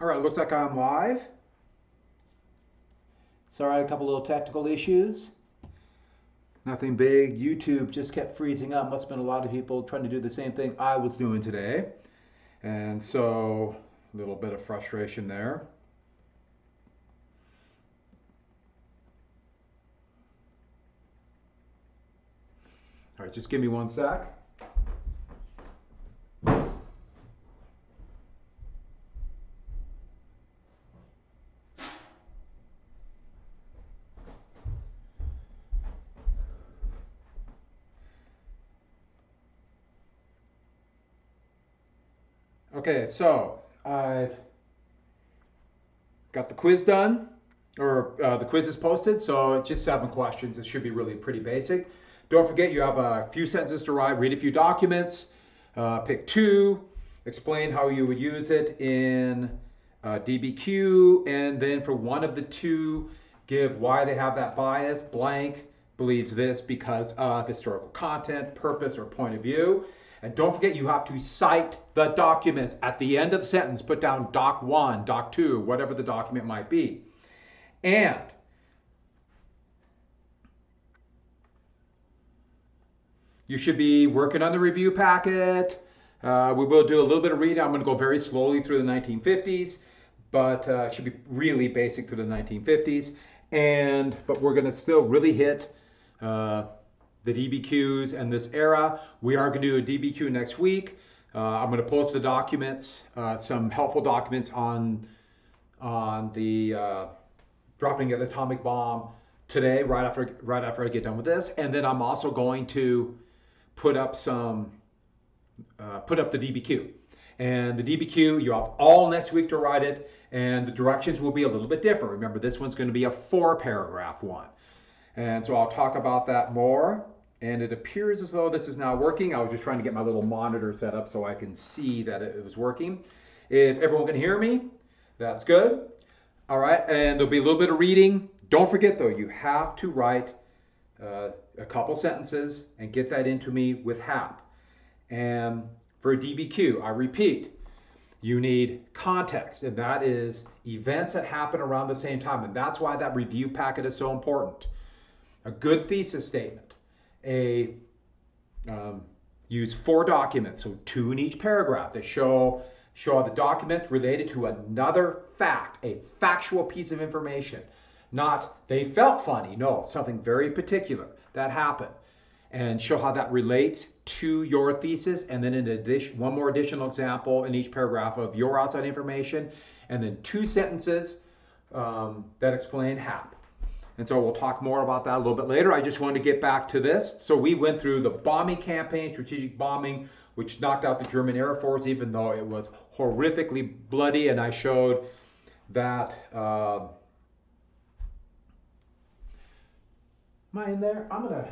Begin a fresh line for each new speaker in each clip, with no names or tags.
All right, looks like I'm live. Sorry, a couple little technical issues. Nothing big. YouTube just kept freezing up. Must have been a lot of people trying to do the same thing I was doing today. And so, a little bit of frustration there. All right, just give me one sec. Okay, so I've got the quiz done, or the quiz is posted, so it's just 7 questions. It should be really pretty basic. Don't forget you have a few sentences to write, read a few documents, pick 2, explain how you would use it in DBQ, and then for one of the 2, give why they have that bias. Blank believes this because of historical content, purpose, or point of view. And don't forget you have to cite the documents at the end of the sentence. Put down doc 1, doc 2, whatever the document might be. And you should be working on the review packet. We will do a little bit of reading. I'm going to go very slowly through the 1950s, but it should be really basic through the 1950s. But we're going to still really hit the DBQs and this era. We are going to do a DBQ next week. I'm going to post the documents, some helpful documents on the dropping of the atomic bomb today, right after I get done with this. And then I'm also going to put up the DBQ. And the DBQ, you have all next week to write it, and the directions will be a little bit different. Remember, this one's going to be a 4-paragraph one. And so I'll talk about that more. And it appears as though this is now working. I was just trying to get my little monitor set up so I can see that it was working. If everyone can hear me, that's good. All right, and there'll be a little bit of reading. Don't forget though, you have to write a couple sentences and get that into me with HAP. And for a DBQ, I repeat, you need context, and that is events that happen around the same time. And that's why that review packet is so important. A good thesis statement. Use 4 documents, so 2 in each paragraph that show the documents related to another fact, a factual piece of information. Not they felt funny, no, something very particular that happened. And show how that relates to your thesis, and then in addition, one more additional example in each paragraph of your outside information, and then 2 sentences that explain HAP. And so we'll talk more about that a little bit later. I just wanted to get back to this. So we went through the bombing campaign, strategic bombing, which knocked out the German Air Force, even though it was horrifically bloody. And I showed that. Am I in there? I'm going to.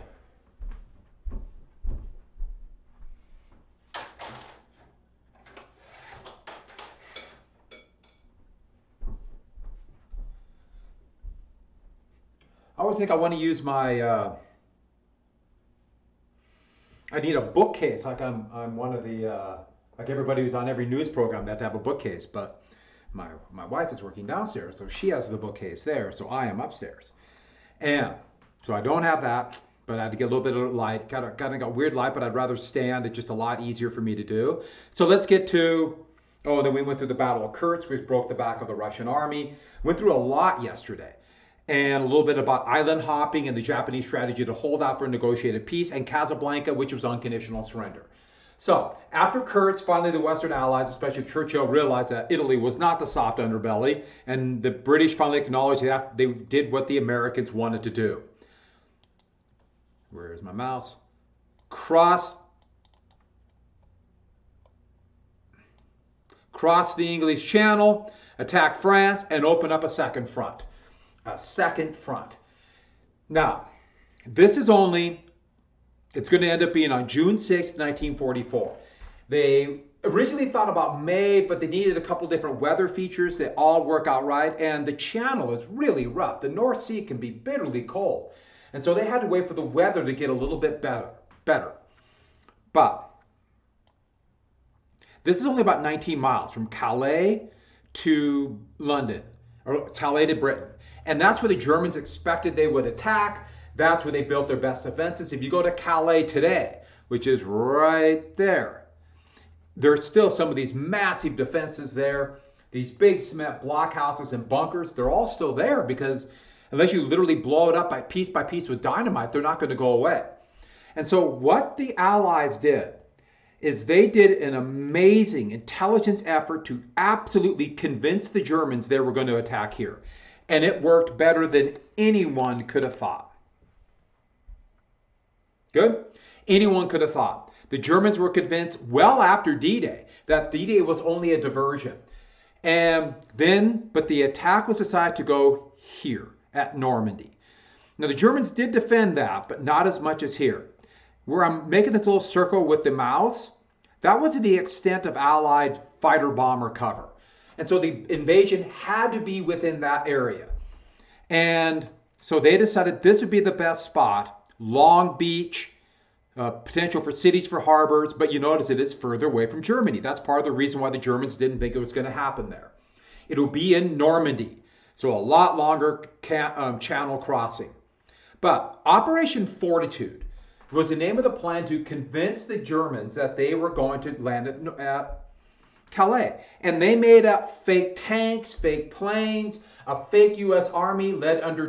I always think I want to use my, I need a bookcase, like I'm one of the, like everybody who's on every news program, they have to have a bookcase, but my wife is working downstairs, so she has the bookcase there, so I am upstairs. And so I don't have that, but I had to get a little bit of light, kind of got weird light, but I'd rather stand, it's just a lot easier for me to do. So let's get to, then we went through the Battle of Kursk, which broke the back of the Russian army, went through a lot yesterday. And a little bit about island hopping and the Japanese strategy to hold out for a negotiated peace, and Casablanca, which was unconditional surrender. So after Kursk, finally the Western Allies, especially Churchill, realized that Italy was not the soft underbelly, and the British finally acknowledged that they did what the Americans wanted to do. Where is my mouse? Cross the English Channel, attack France, and open up a second front. A second front. Now, this is it's going to end up being on June 6, 1944. They originally thought about May, but they needed a couple different weather features that all work out right, and the channel is really rough. The North Sea can be bitterly cold, and so they had to wait for the weather to get a little bit better. But this is only about 19 miles from Calais to London, or Calais to Britain. And that's where the Germans expected they would attack. That's where they built their best defenses. If you go to Calais today, which is right there, there's still some of these massive defenses there. These big cement blockhouses and bunkers, they're all still there because unless you literally blow it up by piece with dynamite, they're not going to go away. And so what the Allies did is they did an amazing intelligence effort to absolutely convince the Germans they were going to attack here. And it worked better than anyone could have thought. Good? Anyone could have thought. The Germans were convinced well after D-Day that D-Day was only a diversion. But the attack was decided to go here at Normandy. Now the Germans did defend that, but not as much as here. Where I'm making this little circle with the mouse, that was to the extent of Allied fighter bomber cover. And so the invasion had to be within that area. And so they decided this would be the best spot. Long Beach, potential for cities, for harbors, but you notice it is further away from Germany. That's part of the reason why the Germans didn't think it was going to happen there. It'll be in Normandy, so a lot longer channel crossing. But Operation Fortitude was the name of the plan to convince the Germans that they were going to land at Calais. And they made up fake tanks, fake planes, a fake U.S. Army led under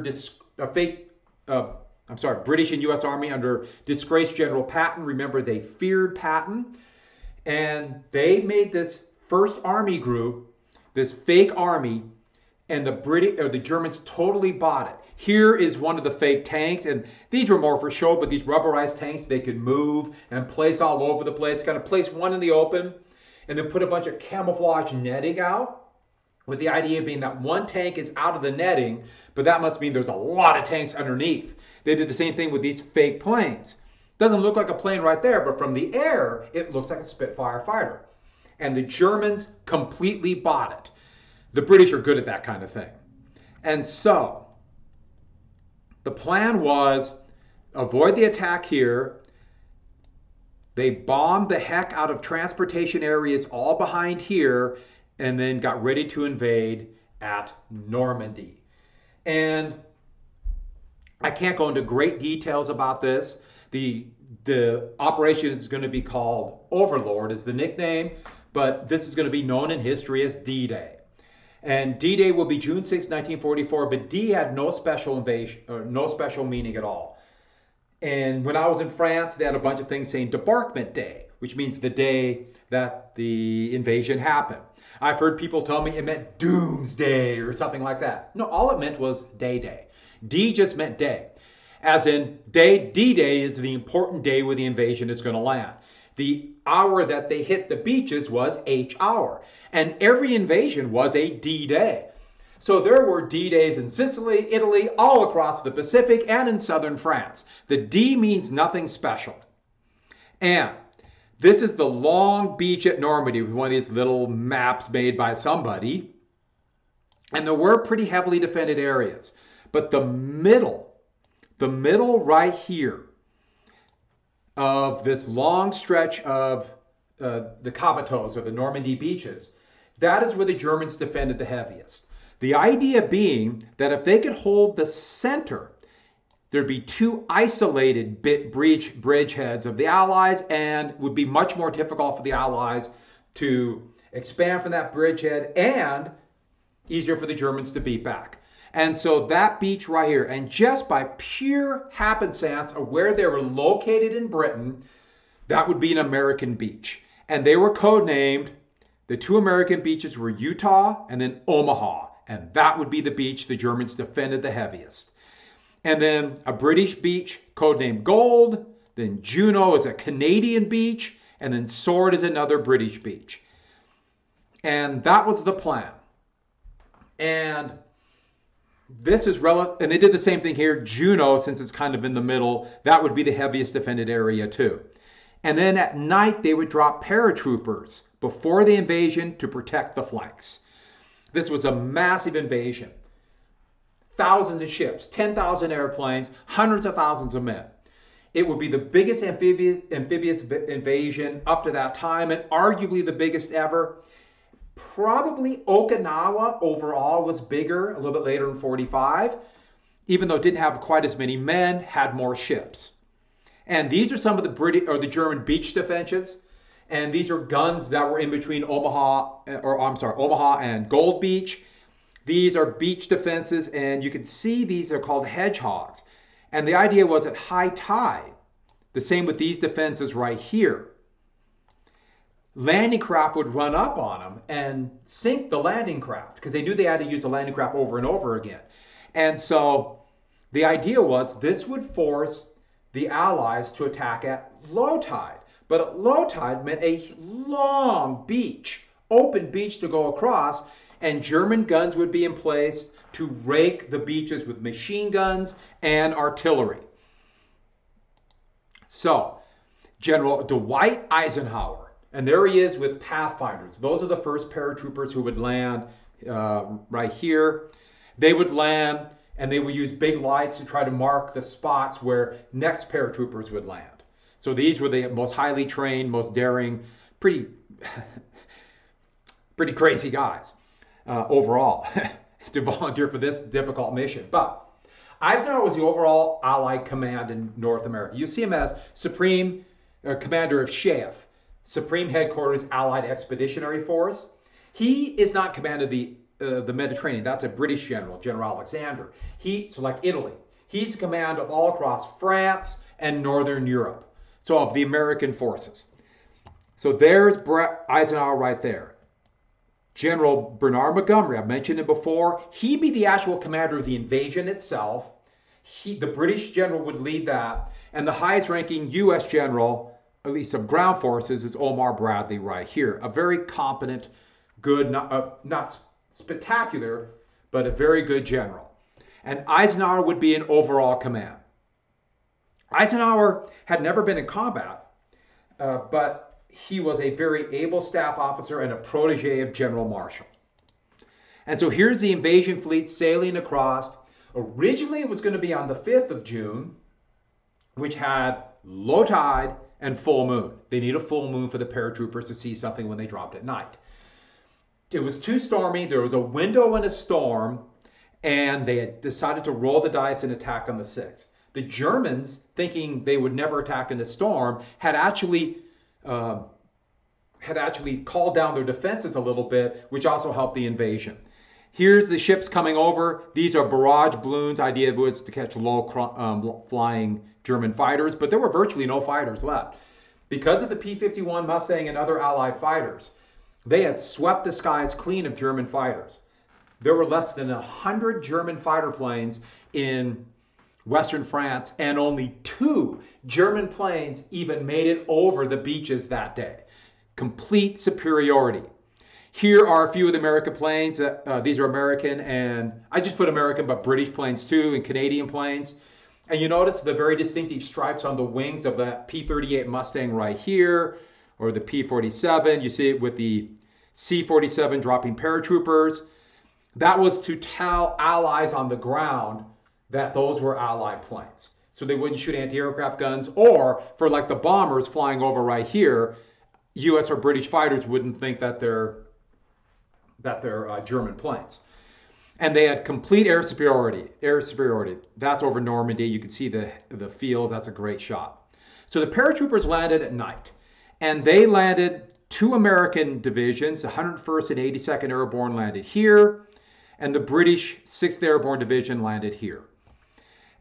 British and U.S. Army under disgraced General Patton. Remember, they feared Patton. And they made this first army group, this fake army, and the Germans totally bought it. Here is one of the fake tanks, and these were more for show, but these rubberized tanks, they could move and place all over the place. Kind of place one in the open, and then put a bunch of camouflage netting out, with the idea being that one tank is out of the netting, but that must mean there's a lot of tanks underneath. They did the same thing with these fake planes. Doesn't look like a plane right there, but from the air, it looks like a Spitfire fighter. And the Germans completely bought it. The British are good at that kind of thing. And so, the plan was avoid the attack here. They bombed the heck out of transportation areas all behind here and then got ready to invade at Normandy. And I can't go into great details about this. The operation is going to be called Overlord is the nickname, but this is going to be known in history as D-Day. And D-Day will be June 6, 1944, but D had no special invasion, or no special meaning at all. And when I was in France, they had a bunch of things saying Debarquement Day, which means the day that the invasion happened. I've heard people tell me it meant Doomsday or something like that. No, all it meant was Day. D just meant day. As in, D-Day is the important day where the invasion is going to land. The hour that they hit the beaches was H hour. And every invasion was a D-Day. So there were D-Days in Sicily, Italy, all across the Pacific, and in southern France. The D means nothing special. And this is the Long Beach at Normandy with one of these little maps made by somebody. And there were pretty heavily defended areas. But the middle right here of this long stretch of the Cabotos or the Normandy beaches, that is where the Germans defended the heaviest. The idea being that if they could hold the center, there'd be two isolated bridgeheads of the Allies, and it would be much more difficult for the Allies to expand from that bridgehead and easier for the Germans to beat back. And so that beach right here, and just by pure happenstance of where they were located in Britain, that would be an American beach. And they were codenamed, the two American beaches were Utah and then Omaha. And that would be the beach the Germans defended the heaviest. And then a British beach codenamed Gold, then Juno is a Canadian beach, and then Sword is another British beach. And that was the plan. And this is and they did the same thing here. Juno, since it's kind of in the middle, that would be the heaviest defended area too. And then at night, they would drop paratroopers before the invasion to protect the flanks. This was a massive invasion. Thousands of ships, 10,000 airplanes, hundreds of thousands of men. It would be the biggest amphibious invasion up to that time, and arguably the biggest ever. Probably Okinawa overall was bigger a little bit later in 45, even though it didn't have quite as many men, had more ships. And these are some of the British or the German beach defenses. And these are guns that were in between Omaha and Gold Beach. These are beach defenses, and you can see these are called hedgehogs. And the idea was at high tide, the same with these defenses right here. Landing craft would run up on them and sink the landing craft because they knew they had to use the landing craft over and over again. And so the idea was this would force the Allies to attack at low tide. But at low tide meant a long beach, open beach to go across, and German guns would be in place to rake the beaches with machine guns and artillery. So, General Dwight Eisenhower, and there he is with Pathfinders. Those are the first paratroopers who would land right here. They would land and they would use big lights to try to mark the spots where next paratroopers would land. So these were the most highly trained, most daring, pretty crazy guys overall to volunteer for this difficult mission. But Eisenhower was the overall Allied command in North America. You see him as Supreme Commander of SHAEF, Supreme Headquarters Allied Expeditionary Force. He is not commander of the Mediterranean. That's a British general, General Alexander. So like Italy, he's in command of all across France and Northern Europe. So of the American forces. So there's Eisenhower right there. General Bernard Montgomery, I've mentioned him before. He'd be the actual commander of the invasion itself. The British general would lead that. And the highest ranking U.S. general, at least of ground forces, is Omar Bradley right here. A very competent, good, not spectacular, but a very good general. And Eisenhower would be in overall command. Eisenhower had never been in combat, but he was a very able staff officer and a protege of General Marshall. And so here's the invasion fleet sailing across. Originally, it was going to be on the 5th of June, which had low tide and full moon. They need a full moon for the paratroopers to see something when they dropped at night. It was too stormy. There was a window in a storm, and they had decided to roll the dice and attack on the 6th. The Germans, thinking they would never attack in the storm, had actually called down their defenses a little bit, which also helped the invasion. Here's the ships coming over. These are barrage balloons. Idea was to catch low flying German fighters, but there were virtually no fighters left. Because of the P-51 Mustang and other Allied fighters, they had swept the skies clean of German fighters. There were less than 100 German fighter planes in Western France, and only 2 German planes even made it over the beaches that day. Complete superiority. Here are a few of the American planes. These are American, and I just put American, but British planes too, and Canadian planes. And you notice the very distinctive stripes on the wings of that P-38 Mustang right here, or the P-47. You see it with the C-47 dropping paratroopers. That was to tell Allies on the ground that those were Allied planes. So they wouldn't shoot anti-aircraft guns, or for like the bombers flying over right here, US or British fighters wouldn't think that they're German planes. And they had complete air superiority. That's over Normandy. You can see the field. That's a great shot. So the paratroopers landed at night, and they landed 2 American divisions. The 101st and 82nd Airborne landed here, and the British 6th Airborne Division landed here.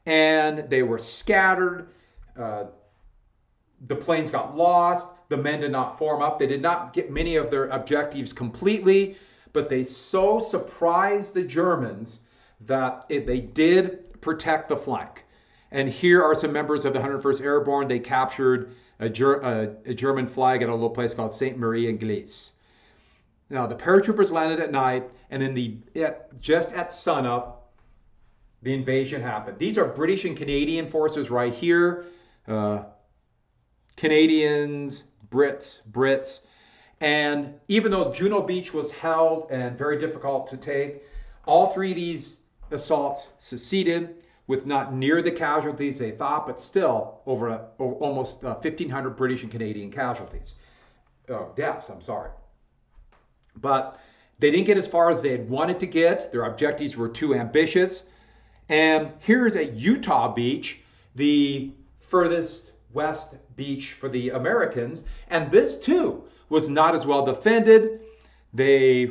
And they were scattered. The planes got lost. The men did not form up. They did not get many of their objectives completely, but they so surprised the Germans that they did protect the flank. And here are some members of the 101st Airborne. They captured a German flag at a little place called St. Marie-Église. Now, the paratroopers landed at night, and then just at sunup, the invasion happened. These are British and Canadian forces right here. Canadians, Brits. And even though Juno Beach was held and very difficult to take, all 3 of these assaults succeeded with not near the casualties they thought, but still over almost 1,500 British and Canadian casualties. Deaths, I'm sorry. But they didn't get as far as they had wanted to get. Their objectives were too ambitious. And here's a Utah beach, the furthest west beach for the Americans. And this too was not as well defended. They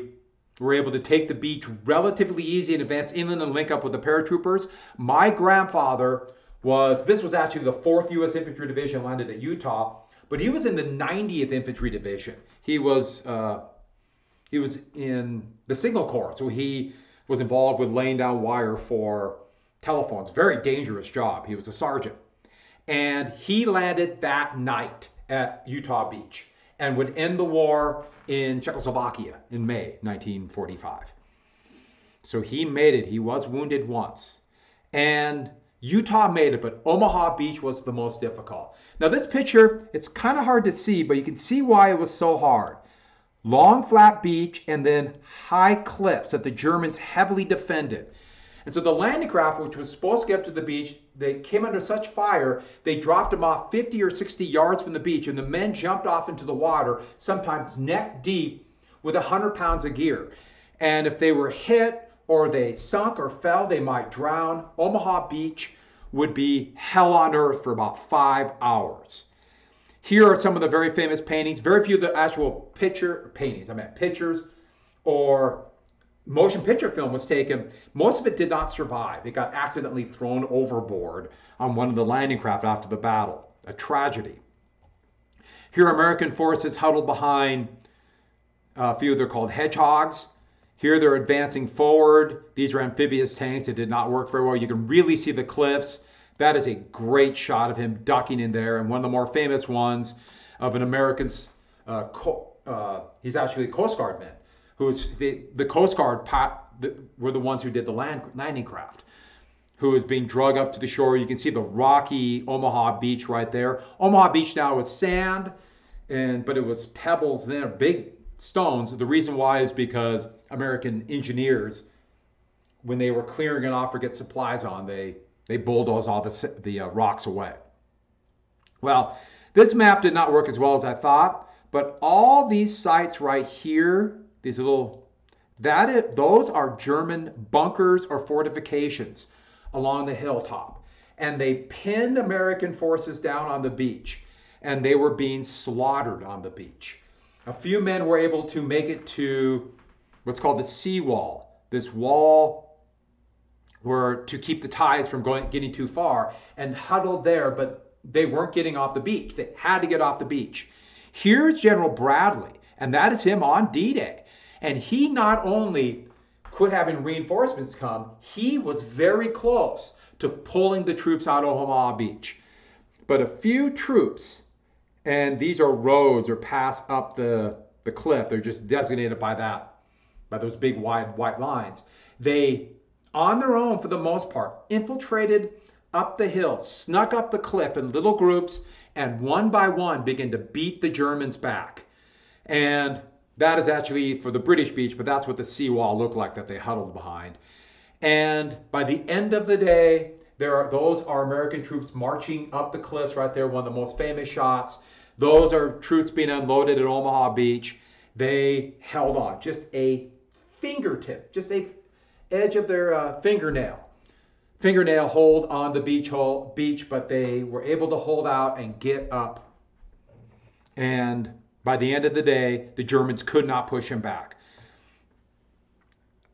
were able to take the beach relatively easy and advance inland and link up with the paratroopers. My grandfather this was actually the 4th U.S. Infantry Division landed at Utah, but he was in the 90th Infantry Division. He was in the Signal Corps, so he was involved with laying down wire for telephones. Very dangerous job. He was a sergeant. And he landed that night at Utah Beach and would end the war in Czechoslovakia in May 1945. So he made it. He was wounded once. And Utah made it, but Omaha Beach was the most difficult. Now this picture, it's kind of hard to see, but you can see why it was so hard. Long flat beach and then high cliffs that the Germans heavily defended. And so the landing craft, which was supposed to get up to the beach, they came under such fire, they dropped them off 50 or 60 yards from the beach, and the men jumped off into the water, sometimes neck deep, with 100 pounds of gear. And if they were hit or they sunk or fell, they might drown. Omaha Beach would be hell on earth for about 5 hours. Here are some of the very famous paintings. Very few of the actual pictures or motion picture film was taken. Most of it did not survive. It got accidentally thrown overboard on one of the landing craft after the battle. A tragedy. Here are American forces huddled behind a few. They're called Hedgehogs. Here they're advancing forward. These are amphibious tanks that did not work very well. You can really see the cliffs. That is a great shot of him ducking in there. And one of the more famous ones of an American, he's actually a Coast Guard man, who is the Coast Guard were the ones who did the landing craft, who is being dragged up to the shore. You can see the rocky Omaha Beach right there. Omaha Beach now is sand, but it was pebbles there, big stones. The reason why is because American engineers, when they were clearing it off or get supplies on, they bulldozed all the rocks away. Well, this map did not work as well as I thought, but all these sites right here, these little, those are German bunkers or fortifications along the hilltop. And they pinned American forces down on the beach, and they were being slaughtered on the beach. A few men were able to make it to what's called the seawall. This wall were to keep the tides from getting too far, and huddled there, but they weren't getting off the beach. They had to get off the beach. Here's General Bradley, and that is him on D-Day. And he not only quit having reinforcements come, he was very close to pulling the troops out of Omaha Beach. But a few troops, and these are roads or paths up the cliff, they're just designated by those big wide white lines. They, on their own for the most part, infiltrated up the hill, snuck up the cliff in little groups, and one by one began to beat the Germans back. And that is actually for the British beach, but that's what the seawall looked like that they huddled behind. And by the end of the day, those are American troops marching up the cliffs right there, one of the most famous shots. Those are troops being unloaded at Omaha Beach. They held on, just a fingertip, just a edge of their fingernail hold on the beach, but they were able to hold out and get up. And by the end of the day, the Germans could not push him back.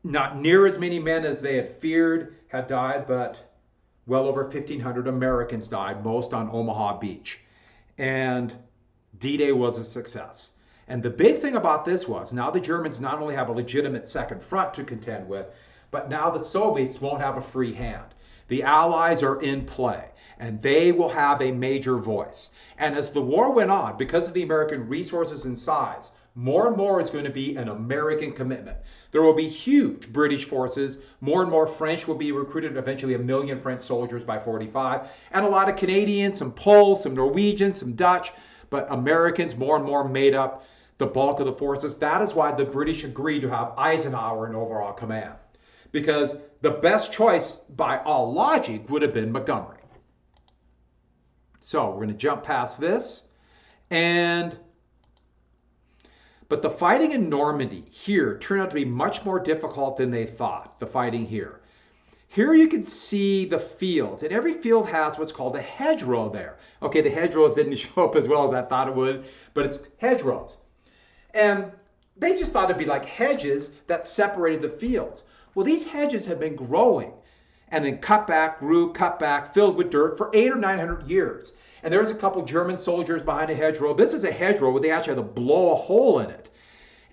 Not near as many men as they had feared had died, but well over 1,500 Americans died, most on Omaha Beach. And D-Day was a success. And the big thing about this was, now the Germans not only have a legitimate second front to contend with, but now the Soviets won't have a free hand. The Allies are in play, and they will have a major voice. And as the war went on, because of the American resources and size, more and more is going to be an American commitment. There will be huge British forces. More and more French will be recruited, eventually 1 million French soldiers by 45, and a lot of Canadians, some Poles, some Norwegians, some Dutch, but Americans more and more made up the bulk of the forces. That is why the British agreed to have Eisenhower in overall command, because the best choice by all logic would have been Montgomery. So we're going to jump past this. And But the fighting in Normandy here turned out to be much more difficult than they thought, the fighting here. Here you can see the fields, and every field has what's called a hedgerow there. Okay, the hedgerows didn't show up as well as I thought it would, but it's hedgerows. And they just thought it'd be like hedges that separated the fields. Well, these hedges had been growing and then cut back, grew, cut back, filled with dirt for 800 or 900 years. And there's a couple German soldiers behind a hedgerow. This is a hedgerow where they actually had to blow a hole in it.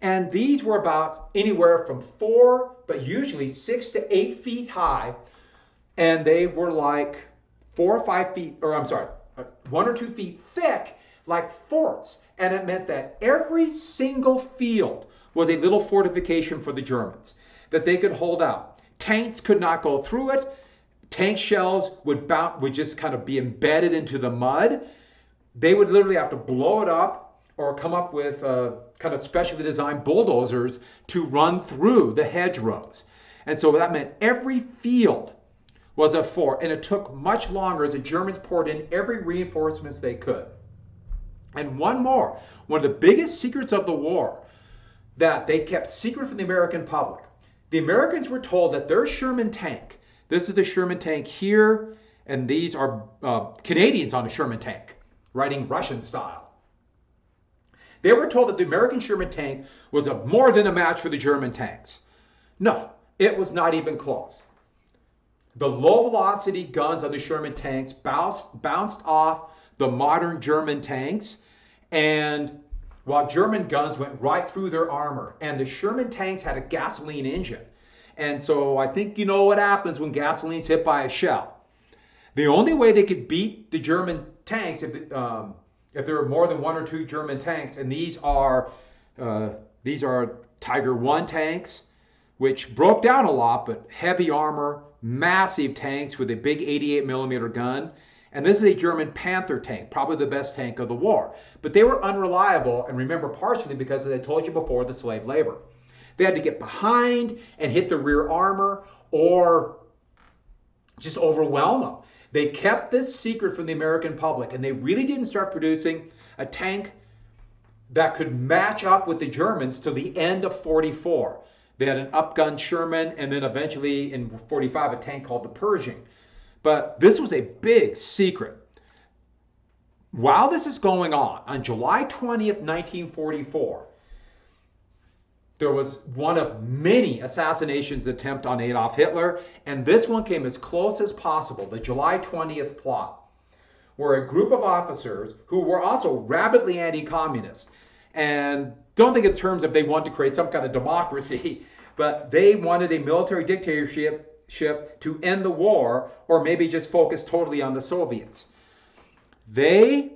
And these were about anywhere from 4, but usually 6 to 8 feet high. And they were like 4 or 5 feet, or I'm sorry, 1 or 2 feet thick, like forts. And it meant that every single field was a little fortification for the Germans that they could hold out. Tanks could not go through it. Tank shells would just kind of be embedded into the mud. They would literally have to blow it up or come up with kind of specially designed bulldozers to run through the hedgerows. And so that meant every field was a fort, and it took much longer as the Germans poured in every reinforcements they could. And one of the biggest secrets of the war that they kept secret from the American public. The Americans were told that their Sherman tank, this is the Sherman tank here, and these are Canadians on a Sherman tank, riding Russian style. They were told that the American Sherman tank was more than a match for the German tanks. No, it was not even close. The low velocity guns on the Sherman tanks bounced off the modern German tanks, and while German guns went right through their armor, and the Sherman tanks had a gasoline engine. And so I think you know what happens when gasoline's hit by a shell. The only way they could beat the German tanks if there were more than 1 or 2 German tanks, and these are Tiger 1 tanks, which broke down a lot, but heavy armor, massive tanks with a big 88 millimeter gun. And this is a German Panther tank, probably the best tank of the war. But they were unreliable, and remember, partially because, as I told you before, the slave labor. They had to get behind and hit the rear armor or just overwhelm them. They kept this secret from the American public, and they really didn't start producing a tank that could match up with the Germans till the end of 44. They had an upgun Sherman, and then eventually in 45 a tank called the Pershing. But this was a big secret. While this is going on July 20th, 1944, there was one of many assassinations attempt on Adolf Hitler, and this one came as close as possible, the July 20th plot, where a group of officers who were also rabidly anti-communist, and don't think in terms of they wanted to create some kind of democracy, but they wanted a military dictatorship to end the war, or maybe just focus totally on the Soviets. They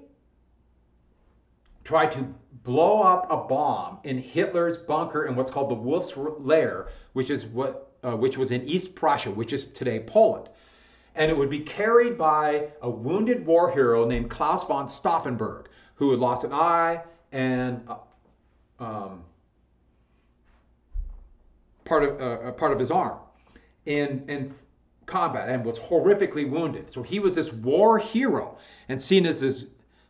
tried to blow up a bomb in Hitler's bunker in what's called the Wolf's Lair, which was in East Prussia, which is today Poland. And it would be carried by a wounded war hero named Klaus von Stauffenberg, who had lost an eye and part of his arm in combat, and was horrifically wounded. So he was this war hero and seen as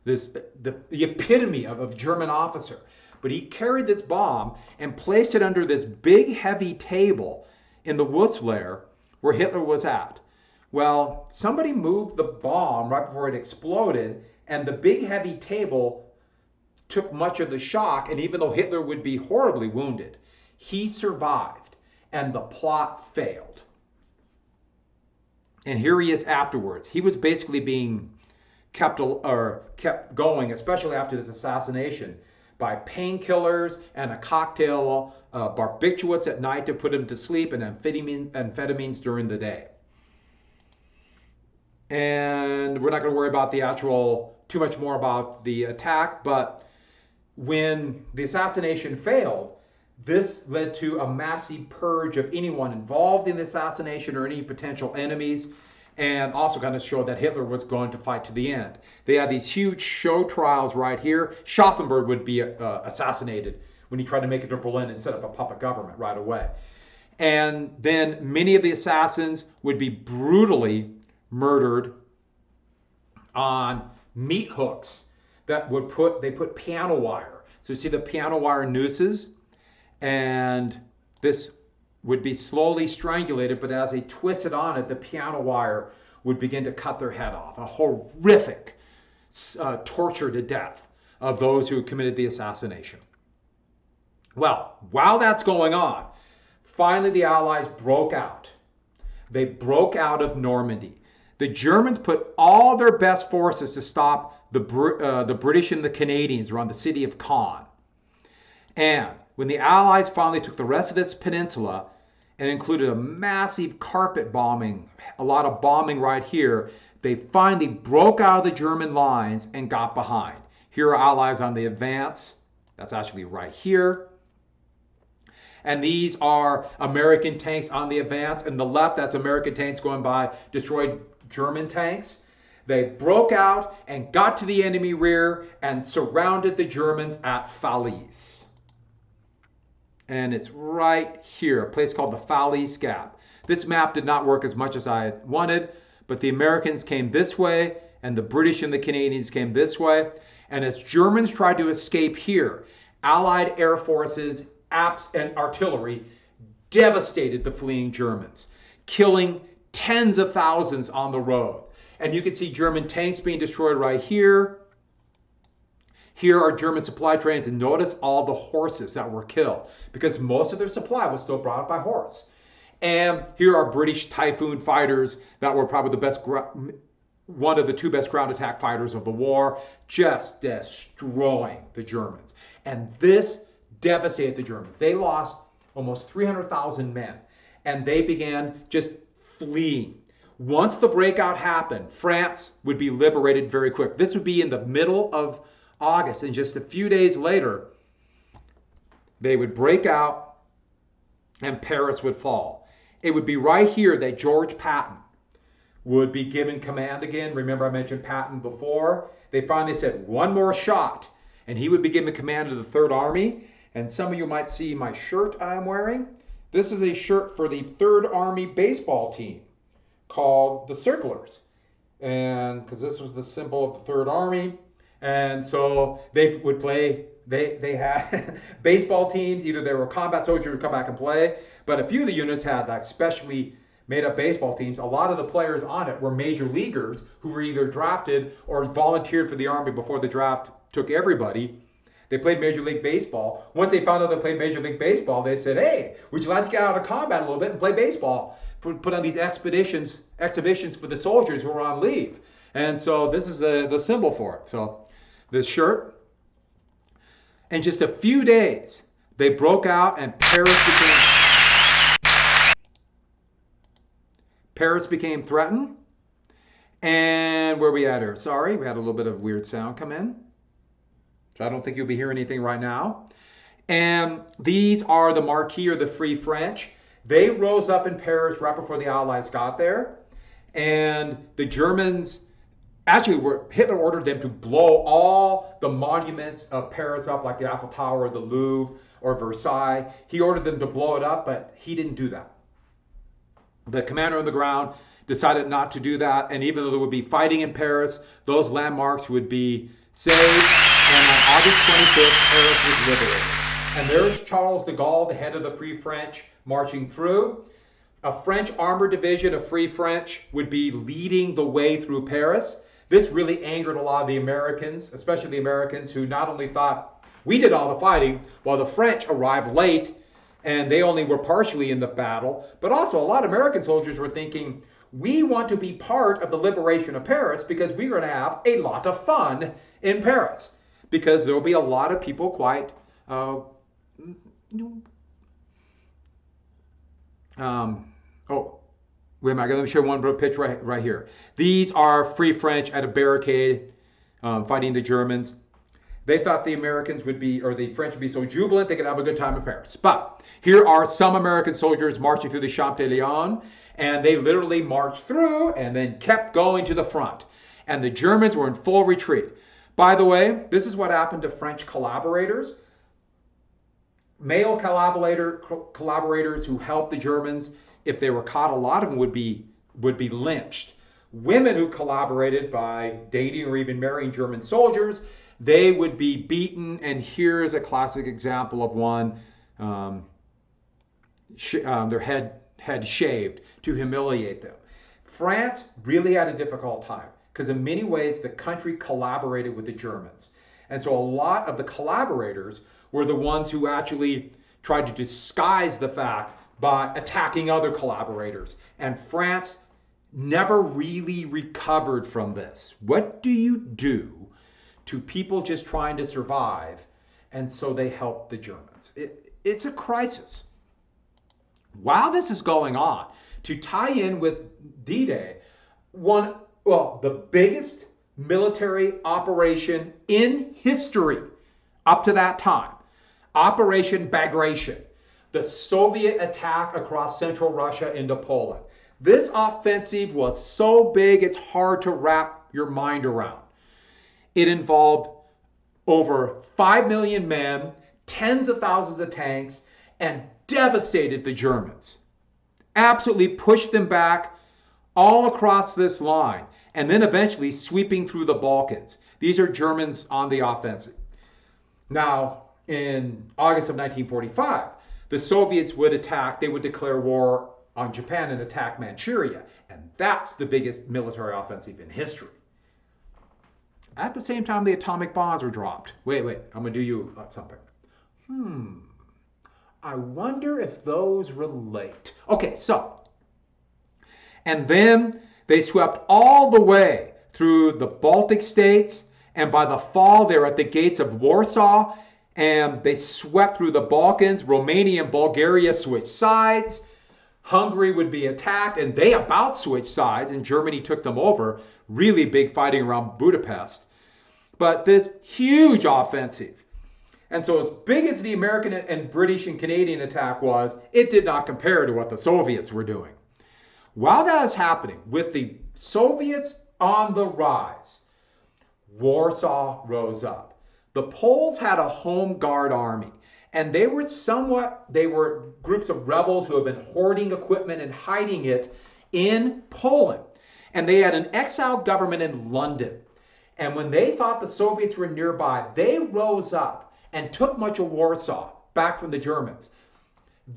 the epitome of a German officer. But he carried this bomb and placed it under this big heavy table in the Wolf's Lair where Hitler was at. Well, somebody moved the bomb right before it exploded, and the big heavy table took much of the shock, and even though Hitler would be horribly wounded, he survived, and the plot failed. And here he is afterwards. He was basically being kept going, especially after this assassination, by painkillers and a cocktail, barbiturates at night to put him to sleep, and amphetamines during the day. And we're not going to worry about too much more about the attack, but when the assassination failed, this led to a massive purge of anyone involved in the assassination or any potential enemies, and also kind of showed that Hitler was going to fight to the end. They had these huge show trials right here. Stauffenberg would be assassinated when he tried to make it to Berlin and set up a puppet government right away. And then many of the assassins would be brutally murdered on meat hooks that they put piano wire So you see the piano wire nooses, and this would be slowly strangulated, but as they twisted on it, the piano wire would begin to cut their head off. A horrific torture to death of those who committed the assassination. Well, while that's going on, finally the Allies broke out. They broke out of Normandy. The Germans put all their best forces to stop the British and the Canadians around the city of Caen. And when the Allies finally took the rest of this peninsula and included a massive carpet bombing, a lot of bombing right here, they finally broke out of the German lines and got behind. Here are Allies on the advance. That's actually right here. And these are American tanks on the advance. And the left, that's American tanks going by, destroyed German tanks. They broke out and got to the enemy rear and surrounded the Germans at Folies. And it's right here, a place called the Folies Gap. This map did not work as much as I wanted, but the Americans came this way and the British and the Canadians came this way. And as Germans tried to escape here, Allied air forces, and artillery devastated the fleeing Germans, killing tens of thousands on the road. And you can see German tanks being destroyed right here. Here are German supply trains, and notice all the horses that were killed because most of their supply was still brought up by horse. And here are British Typhoon fighters that were probably the best, one of the two best ground attack fighters of the war, just destroying the Germans. And this devastated the Germans. They lost almost 300,000 men, and they began just fleeing. Once the breakout happened, France would be liberated very quick. This would be in the middle of August, and just a few days later, they would break out and Paris would fall. It would be right here that George Patton would be given command again. Remember I mentioned Patton before? They finally said one more shot, and he would be given command of the Third Army. And some of you might see my shirt I'm wearing. This is a shirt for the Third Army baseball team called the Circlers. And because this was the symbol of the Third Army. And so they would play, they had baseball teams, either they were combat soldiers who would come back and play, but a few of the units had like specially made up baseball teams. A lot of the players on it were major leaguers who were either drafted or volunteered for the Army before the draft took everybody. They played Major League Baseball. Once they found out they played Major League Baseball, they said, hey, would you like to get out of combat a little bit and play baseball? Put on these exhibitions for the soldiers who were on leave. And so this is the symbol for it. So this shirt. In just a few days, they broke out and Paris became threatened. And where are we at here? Sorry, we had a little bit of weird sound come in. So I don't think you'll be hearing anything right now. And these are the Marquis or the Free French. They rose up in Paris right before the Allies got there. And the Germans, actually Hitler ordered them to blow all the monuments of Paris up, like the Eiffel Tower, the Louvre, or Versailles. He ordered them to blow it up, but he didn't do that. The commander on the ground decided not to do that. And even though there would be fighting in Paris, those landmarks would be saved. And on August 25th, Paris was liberated. And there's Charles de Gaulle, the head of the Free French, marching through. A French armored division of Free French would be leading the way through Paris. This really angered a lot of the Americans, especially the Americans who not only thought we did all the fighting, while the French arrived late and they only were partially in the battle, but also a lot of American soldiers were thinking, we want to be part of the liberation of Paris because we're going to have a lot of fun in Paris. Because there will be a lot of people quite, oh, wait a minute, let me show one picture right here. These are Free French at a barricade fighting the Germans. They thought the Americans would be, or the French would be so jubilant they could have a good time in Paris. But here are some American soldiers marching through the Champs-Élysées, and they literally marched through and then kept going to the front. And the Germans were in full retreat. By the way, this is what happened to French collaborators. Male collaborators who helped the Germans, if they were caught, a lot of them would be lynched. Women who collaborated by dating or even marrying German soldiers, they would be beaten. And here's a classic example of one, their head shaved to humiliate them. France really had a difficult time because in many ways the country collaborated with the Germans. And so a lot of the collaborators were the ones who actually tried to disguise the fact by attacking other collaborators. And France never really recovered from this. What do you do to people just trying to survive? And so they helped the Germans. It's a crisis. While this is going on, to tie in with D-Day, the biggest military operation in history up to that time, Operation Bagration, the Soviet attack across central Russia into Poland. This offensive was so big it's hard to wrap your mind around. It involved over 5 million men, tens of thousands of tanks, and devastated the Germans. Absolutely pushed them back all across this line, and then eventually sweeping through the Balkans. These are Germans on the offensive. Now, in August of 1945, the Soviets would attack, they would declare war on Japan and attack Manchuria. And that's the biggest military offensive in history. At the same time, the atomic bombs were dropped. Wait, I'm going to do you something. I wonder if those relate. Okay, so, and then they swept all the way through the Baltic states, and by the fall, they're at the gates of Warsaw, and they swept through the Balkans. Romania and Bulgaria switched sides. Hungary would be attacked, and they about switched sides, and Germany took them over. Really big fighting around Budapest. But this huge offensive. And so as big as the American and British and Canadian attack was, it did not compare to what the Soviets were doing. While that was happening, with the Soviets on the rise, Warsaw rose up. The Poles had a home guard army, and they were groups of rebels who had been hoarding equipment and hiding it in Poland. And they had an exiled government in London. And when they thought the Soviets were nearby, they rose up and took much of Warsaw back from the Germans.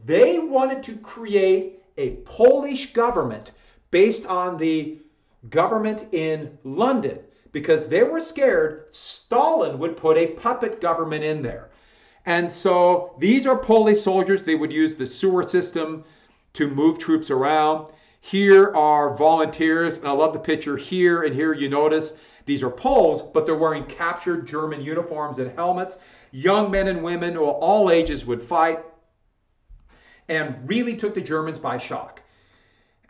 They wanted to create a Polish government based on the government in London because they were scared Stalin would put a puppet government in there. And so these are Polish soldiers. They would use the sewer system to move troops around. Here are volunteers, and I love the picture here and here. You notice these are Poles, but they're wearing captured German uniforms and helmets. Young men and women of all ages would fight and really took the Germans by shock.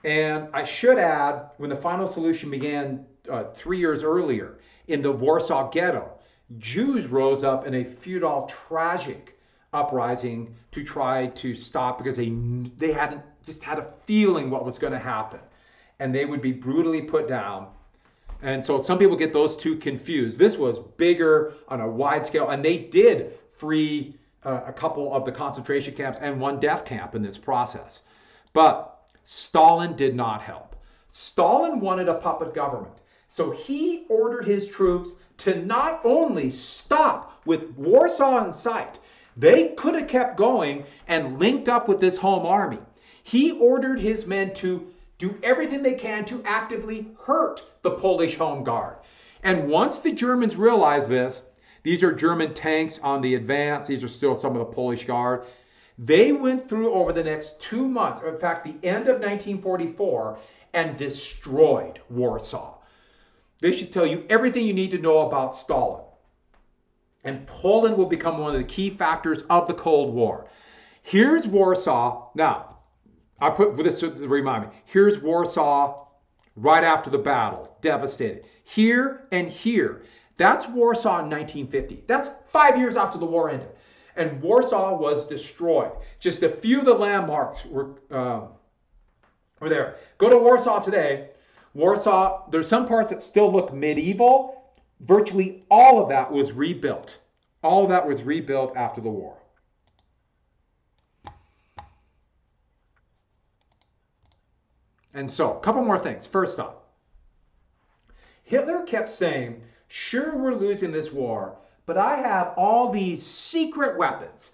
And I should add, when the final solution began 3 years earlier in the Warsaw Ghetto, Jews rose up in a feudal, tragic uprising to try to stop because they hadn't just had a feeling what was going to happen. And they would be brutally put down. And so some people get those two confused. This was bigger on a wide scale, and they did free a couple of the concentration camps and one death camp in this process. But Stalin did not help. Stalin wanted a puppet government. So he ordered his troops to not only stop with Warsaw in sight, they could have kept going and linked up with this home army. He ordered his men to do everything they can to actively hurt the Polish home guard. And once the Germans realized this, these are German tanks on the advance, these are still some of the Polish guard, they went through over the next 2 months, or in fact the end of 1944, and destroyed Warsaw. They should tell you everything you need to know about Stalin. And Poland will become one of the key factors of the Cold War. Here's Warsaw. Now, I put this to remind me. Here's Warsaw right after the battle, devastated. Here and here. That's Warsaw in 1950. That's 5 years after the war ended. And Warsaw was destroyed. Just a few of the landmarks were there. Go to Warsaw today. Warsaw, there's some parts that still look medieval. Virtually all of that was rebuilt. All of that was rebuilt after the war. And so, a couple more things. First off, Hitler kept saying, sure, we're losing this war, But I have all these secret weapons,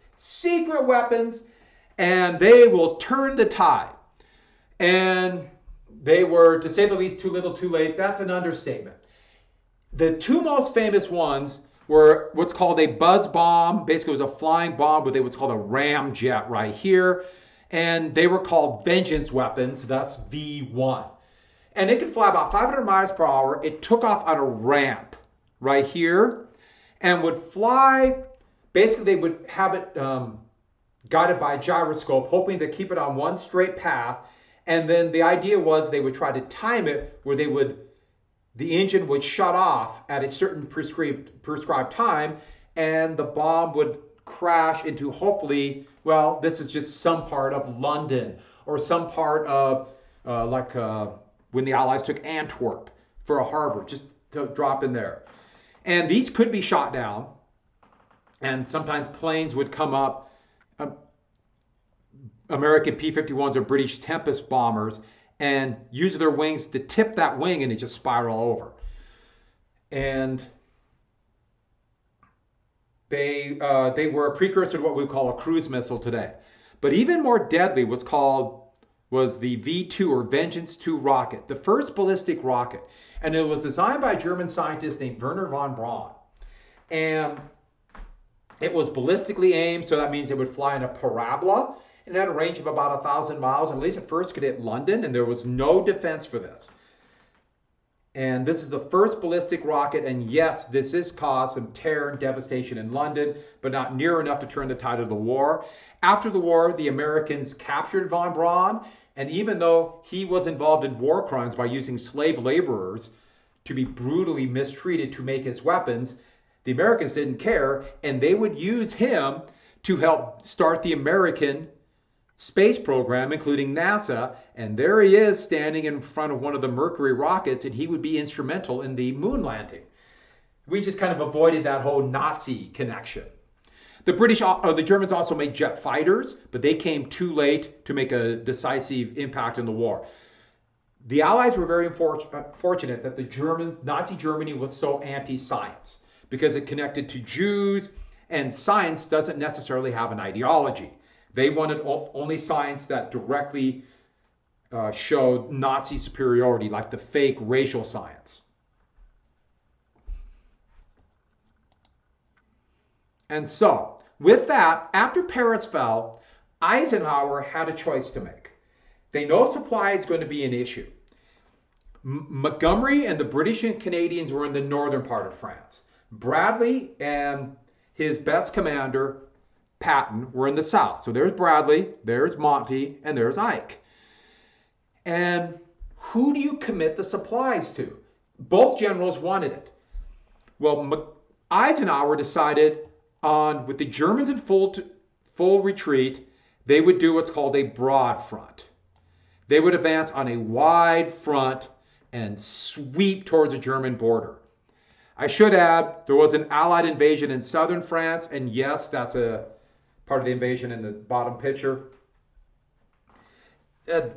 and they will turn the tide. And they were, to say the least, too little, too late. That's an understatement. The two most famous ones were what's called a buzz bomb. Basically, it was a flying bomb with what's called a ramjet right here. And they were called vengeance weapons. That's V1. And it could fly about 500 miles per hour. It took off on a ramp right here and would fly. Basically, they would have it guided by a gyroscope, hoping to keep it on one straight path. And then the idea was they would try to time it where the engine would shut off at a certain prescribed time, and the bomb would crash into, hopefully, well, this is just some part of London or some part of when the Allies took Antwerp for a harbor, just to drop in there. And these could be shot down, and sometimes planes would come up, American P-51s or British Tempest bombers, and use their wings to tip that wing, and it just spiral over. And they were a precursor to what we call a cruise missile today. But even more deadly was the V2 or Vengeance 2 rocket, the first ballistic rocket. And it was designed by a German scientist named Werner von Braun. And it was ballistically aimed, so that means it would fly in a parabola. It had a range of about 1,000 miles, and at least at first could hit London, and there was no defense for this. And this is the first ballistic rocket, and yes, this has caused some terror and devastation in London, but not near enough to turn the tide of the war. After the war, the Americans captured von Braun, and even though he was involved in war crimes by using slave laborers to be brutally mistreated to make his weapons, the Americans didn't care, and they would use him to help start the American space program, including NASA. And there he is standing in front of one of the Mercury rockets, and he would be instrumental in the moon landing. We just kind of avoided that whole Nazi connection. The Germans also made jet fighters, but they came too late to make a decisive impact in the war. The Allies were very fortunate that Nazi Germany was so anti-science, because it connected to Jews, and science doesn't necessarily have an ideology. They wanted only science that directly showed Nazi superiority, like the fake racial science. And so, with that, after Paris fell, Eisenhower had a choice to make. They know supply is going to be an issue. Montgomery and the British and Canadians were in the northern part of France. Bradley and his best commander, Patton, were in the south. So there's Bradley, there's Monty, and there's Ike. And who do you commit the supplies to? Both generals wanted it. Well, Eisenhower decided with the Germans in full retreat, they would do what's called a broad front. They would advance on a wide front and sweep towards the German border. I should add, there was an Allied invasion in southern France, and yes, that's a part of the invasion in the bottom picture.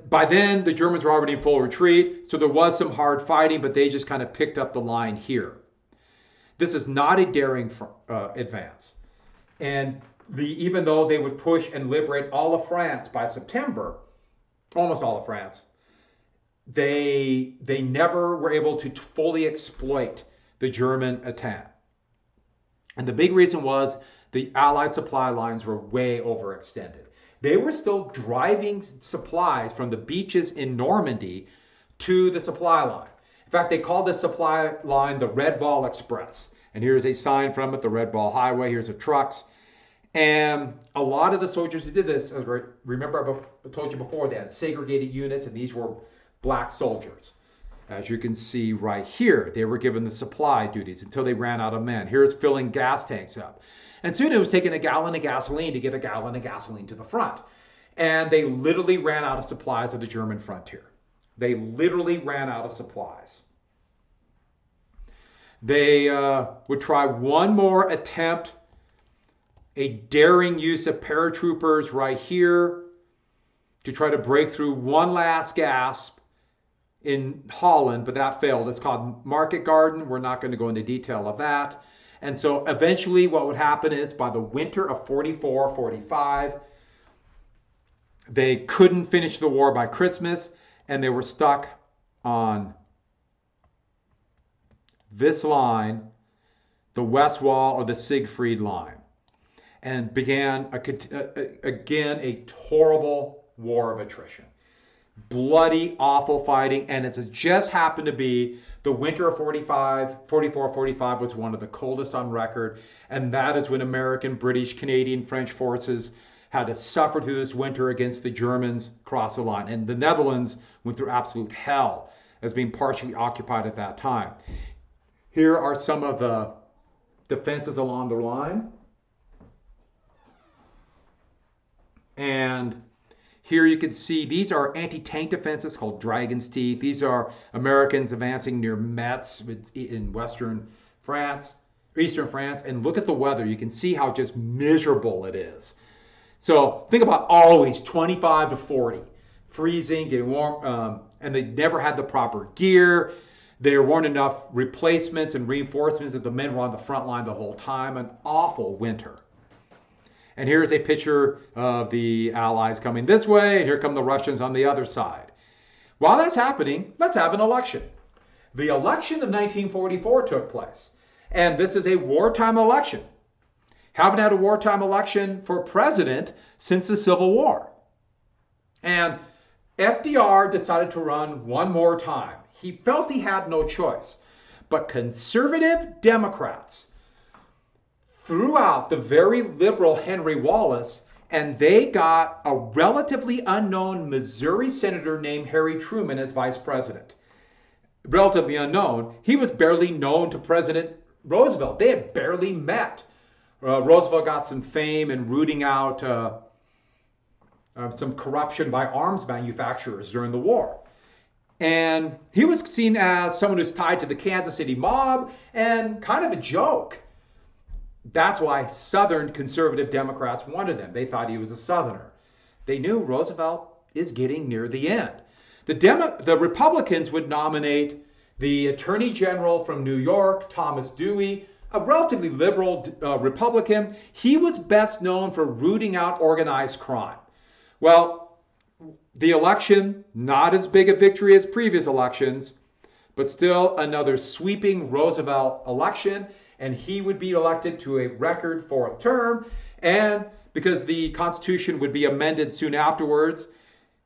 By then, the Germans were already in full retreat, so there was some hard fighting, but they just kind of picked up the line here. This is not a daring advance. And even though they would push and liberate all of France by September, almost all of France, they never were able to fully exploit the German attack. And the big reason was the Allied supply lines were way overextended. They were still driving supplies from the beaches in Normandy to the supply line. In fact, they called the supply line the Red Ball Express. And here's a sign from it, the Red Ball Highway. Here's the trucks. And a lot of the soldiers who did this, remember I told you before, they had segregated units, and these were black soldiers. As you can see right here, they were given the supply duties until they ran out of men. Here's filling gas tanks up. And soon it was taking a gallon of gasoline to get a gallon of gasoline to the front. And they literally ran out of supplies at the German frontier. They literally ran out of supplies. They would try one more attempt, a daring use of paratroopers right here to try to break through one last gasp in Holland, but that failed. It's called Market Garden. We're not going to go into detail of that. And so eventually what would happen is by the winter of 44, 45, they couldn't finish the war by Christmas, and they were stuck on this line, the West Wall or the Siegfried Line, and began again a horrible war of attrition. Bloody, awful fighting, and it just happened to be the winter of 44-45 was one of the coldest on record, and that is when American, British, Canadian, French forces had to suffer through this winter against the Germans across the line. And the Netherlands went through absolute hell as being partially occupied at that time. Here are some of the defenses along the line. And here you can see these are anti-tank defenses called Dragon's Teeth. These are Americans advancing near Metz in western France, eastern France. And look at the weather. You can see how just miserable it is. So think about always 25 to 40, freezing, getting warm, and they never had the proper gear. There weren't enough replacements and reinforcements that the men were on the front line the whole time. An awful winter. And here's a picture of the Allies coming this way, and here come the Russians on the other side. While that's happening, let's have an election. The election of 1944 took place, and this is a wartime election. Haven't had a wartime election for president since the Civil War. And FDR decided to run one more time. He felt he had no choice. But conservative Democrats threw out the very liberal Henry Wallace, and they got a relatively unknown Missouri senator named Harry Truman as vice president. Relatively unknown. He was barely known to President Roosevelt. They had barely met. Roosevelt got some fame in rooting out some corruption by arms manufacturers during the war. And he was seen as someone who's tied to the Kansas City mob and kind of a joke. That's why Southern conservative Democrats wanted him. They thought he was a Southerner. They knew Roosevelt is getting near the end. The Republicans would nominate the Attorney General from New York, Thomas Dewey, a relatively liberal Republican. He was best known for rooting out organized crime. Well, the election, not as big a victory as previous elections, but still another sweeping Roosevelt election, and he would be elected to a record fourth term. And because the Constitution would be amended soon afterwards,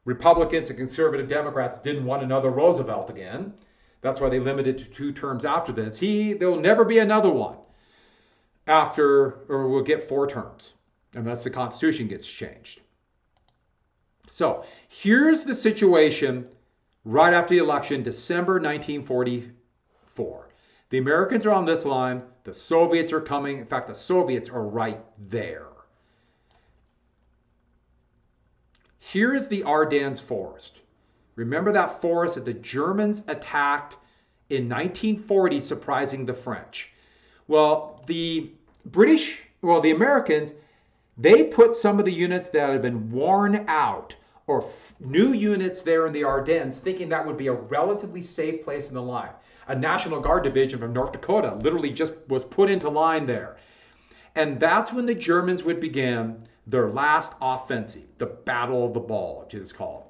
Republicans and conservative Democrats didn't want another Roosevelt again. That's why they limited to 2 terms after this. There'll never be another one or we'll get 4 terms, unless the Constitution gets changed. So here's the situation right after the election, December 1944. The Americans are on this line. The Soviets are coming. In fact, the Soviets are right there. Here is the Ardennes Forest. Remember that forest that the Germans attacked in 1940, surprising the French. Well, the Americans, they put some of the units that had been worn out or new units there in the Ardennes, thinking that would be a relatively safe place in the line. A National Guard division from North Dakota literally just was put into line there. And that's when the Germans would begin their last offensive, the Battle of the Bulge, it is called.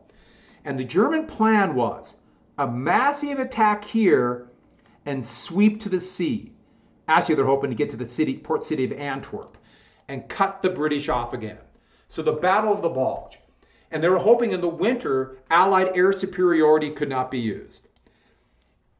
And the German plan was a massive attack here and sweep to the sea. Actually, they're hoping to get to the port city of Antwerp and cut the British off again. So the Battle of the Bulge. And they were hoping in the winter, Allied air superiority could not be used.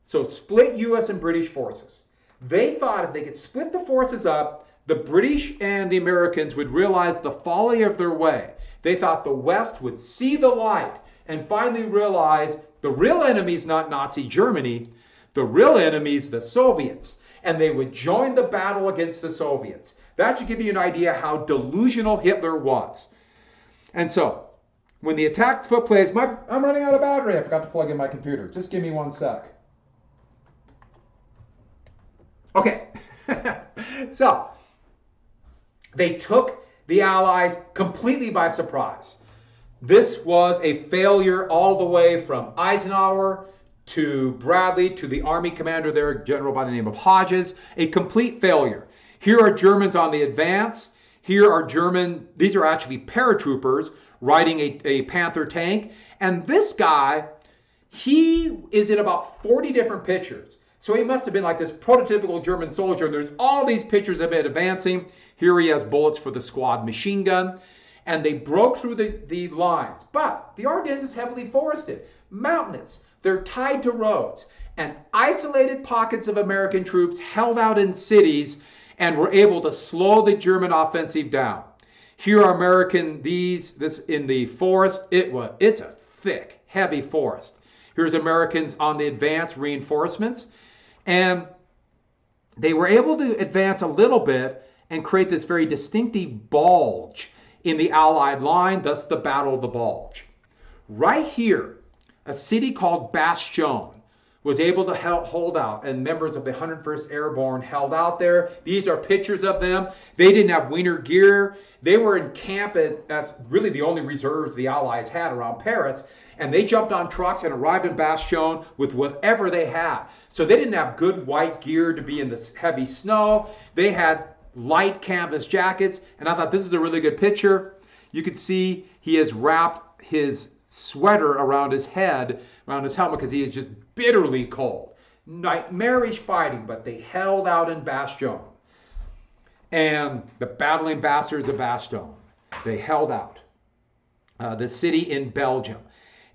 So split U.S. and British forces. They thought if they could split the forces up, the British and the Americans would realize the folly of their way. They thought the West would see the light and finally realize the real enemy is not Nazi Germany, the real enemy is the Soviets, and they would join the battle against the Soviets. That should give you an idea how delusional Hitler was. And so, when the attack took place, I'm running out of battery. I forgot to plug in my computer. Just give me 1 sec. Okay. So, they took the Allies completely by surprise. This was a failure all the way from Eisenhower to Bradley to the army commander there, a general by the name of Hodges. A complete failure. Here are Germans on the advance. Here are these are actually paratroopers riding a Panther tank. And this guy, he is in about 40 different pictures. So he must have been like this prototypical German soldier. And there's all these pictures of it advancing. Here he has bullets for the squad machine gun. And they broke through the lines. But the Ardennes is heavily forested, mountainous. They're tied to roads. And isolated pockets of American troops held out in cities and were able to slow the German offensive down. Here are this in the forest. It's a thick, heavy forest. Here's Americans on the advance reinforcements. And they were able to advance a little bit and create this very distinctive bulge in the Allied line, thus the Battle of the Bulge. Right here, a city called Bastogne was able to hold out, and members of the 101st Airborne held out there. These are pictures of them. They didn't have winter gear. They were in camp, and that's really the only reserves the Allies had around Paris, and they jumped on trucks and arrived in Bastogne with whatever they had. So they didn't have good white gear to be in the heavy snow. They had light canvas jackets, and I thought this is a really good picture. You could see he has wrapped his sweater around his head, around his helmet, because he is just bitterly cold. Nightmarish fighting, but they held out in Bastogne. And the battling bastards of Bastogne, they held out. The city in Belgium.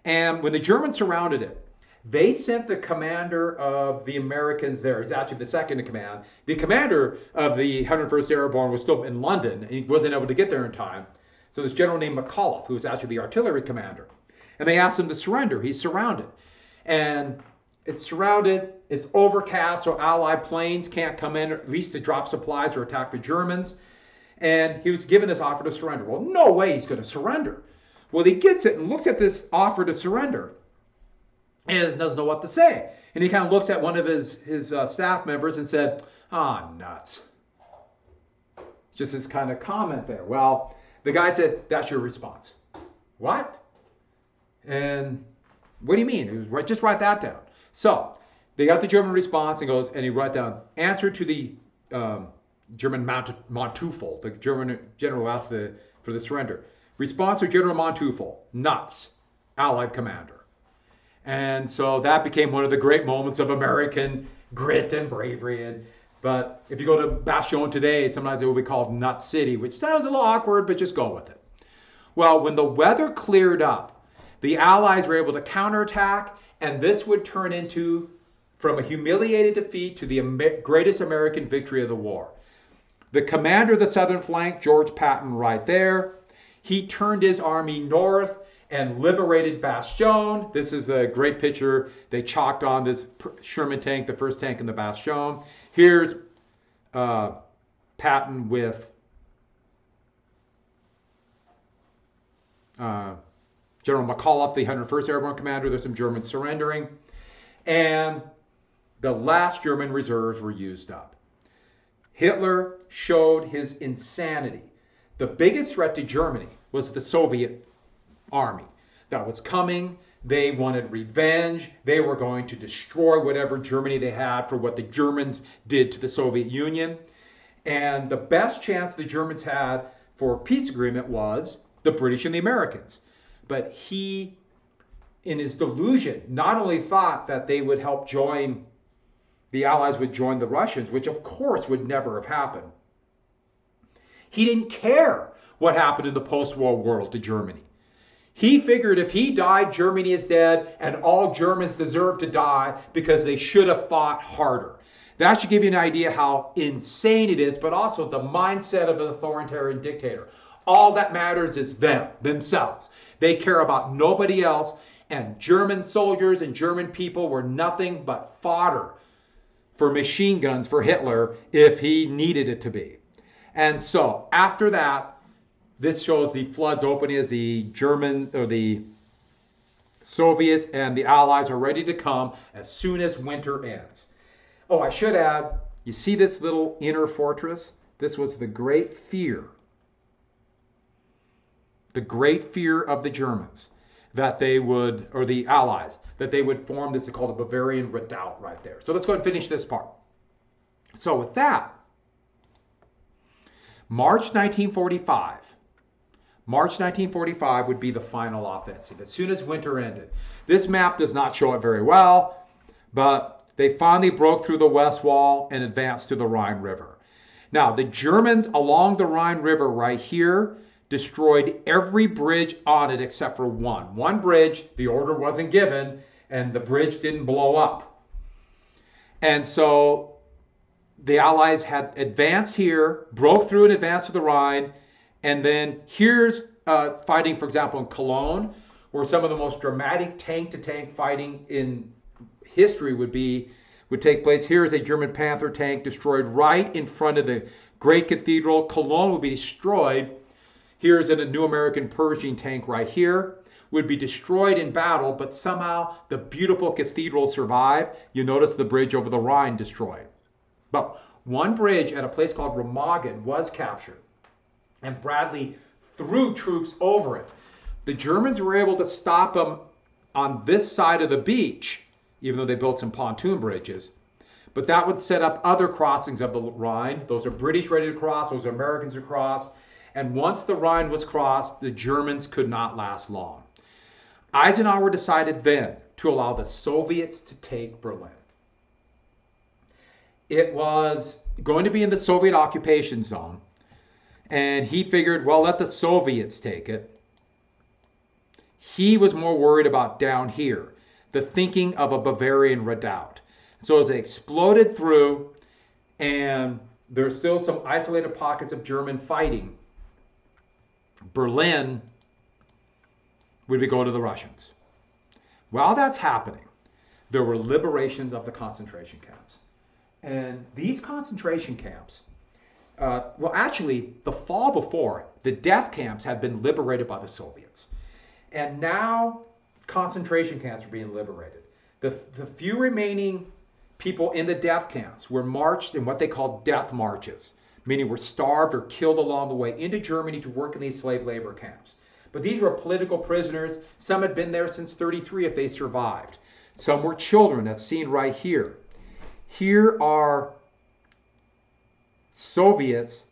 And when the Germans surrounded it, they sent the commander of the Americans there. He's actually the second in command. The commander of the 101st Airborne was still in London, and he wasn't able to get there in time. So this general named McAuliffe, who was actually the artillery commander. And they asked him to surrender. He's surrounded. And it's surrounded. It's overcast, so Allied planes can't come in, at least to drop supplies or attack the Germans. And he was given this offer to surrender. Well, no way he's going to surrender. Well, he gets it and looks at this offer to surrender and doesn't know what to say. And he kind of looks at one of his staff members and said, nuts. Just this kind of comment there. Well, the guy said, that's your response. What? And what do you mean? It was just write that down. So they got the German response and he wrote down, answer to the German Manteuffel, the German general asked for the surrender. Response to General Manteuffel, nuts, Allied commander. And so that became one of the great moments of American grit and bravery. But if you go to Bastogne today, sometimes it will be called Nut City, which sounds a little awkward, but just go with it. Well, when the weather cleared up, the Allies were able to counterattack, and this would turn into, from a humiliated defeat to the greatest American victory of the war. The commander of the southern flank, George Patton, right there, he turned his army north and liberated Bastogne. This is a great picture. They chalked on this Sherman tank, the first tank in the Bastogne. Here's Patton with General McAuliffe, the 101st Airborne commander. There's some Germans surrendering. And the last German reserves were used up. Hitler showed his insanity. The biggest threat to Germany was the Soviet army that was coming. They wanted revenge. They were going to destroy whatever Germany they had for what the Germans did to the Soviet Union. And the best chance the Germans had for a peace agreement was the British and the Americans. But he, in his delusion, not only thought that they would help join, the Allies would join the Russians, which of course would never have happened. He didn't care what happened in the post-war world to Germany. He figured if he died, Germany is dead, and all Germans deserve to die because they should have fought harder. That should give you an idea how insane it is, but also the mindset of an authoritarian dictator. All that matters is themselves. They care about nobody else, and German soldiers and German people were nothing but fodder for machine guns for Hitler if he needed it to be. And so after that, this shows the floods opening as the Soviets and the Allies are ready to come as soon as winter ends. Oh, I should add, you see this little inner fortress? This was the great fear. The great fear of the Germans that they would, or the Allies, that they would form this called a Bavarian redoubt right there. So let's go ahead and finish this part. So with that, March 1945. March 1945 would be the final offensive, as soon as winter ended. This map does not show it very well, but they finally broke through the West Wall and advanced to the Rhine River. Now, the Germans along the Rhine River right here destroyed every bridge on it except for one. One bridge, the order wasn't given, and the bridge didn't blow up. And so the Allies had advanced here, broke through and advanced to the Rhine, and then here's fighting, for example, in Cologne, where some of the most dramatic tank-to-tank fighting in history would take place. Here is a German Panther tank destroyed right in front of the great cathedral. Cologne would be destroyed. Here's a new American Pershing tank right here. Would be destroyed in battle, but somehow the beautiful cathedral survived. You notice the bridge over the Rhine destroyed. But one bridge at a place called Remagen was captured, and Bradley threw troops over it. The Germans were able to stop them on this side of the beach, even though they built some pontoon bridges. But that would set up other crossings of the Rhine. Those are British ready to cross, those are Americans to cross. And once the Rhine was crossed, the Germans could not last long. Eisenhower decided then to allow the Soviets to take Berlin. It was going to be in the Soviet occupation zone, and he figured, well, let the Soviets take it. He was more worried about down here, the thinking of a Bavarian redoubt. So as they exploded through, and there's still some isolated pockets of German fighting, Berlin would go to the Russians. While that's happening, there were liberations of the concentration camps. And these concentration camps, well, actually, the fall before, the death camps had been liberated by the Soviets. And now concentration camps are being liberated. The few remaining people in the death camps were marched in what they called death marches, meaning were starved or killed along the way into Germany to work in these slave labor camps. But these were political prisoners. Some had been there since 33 if they survived. Some were children, that's seen right here. Here are Soviets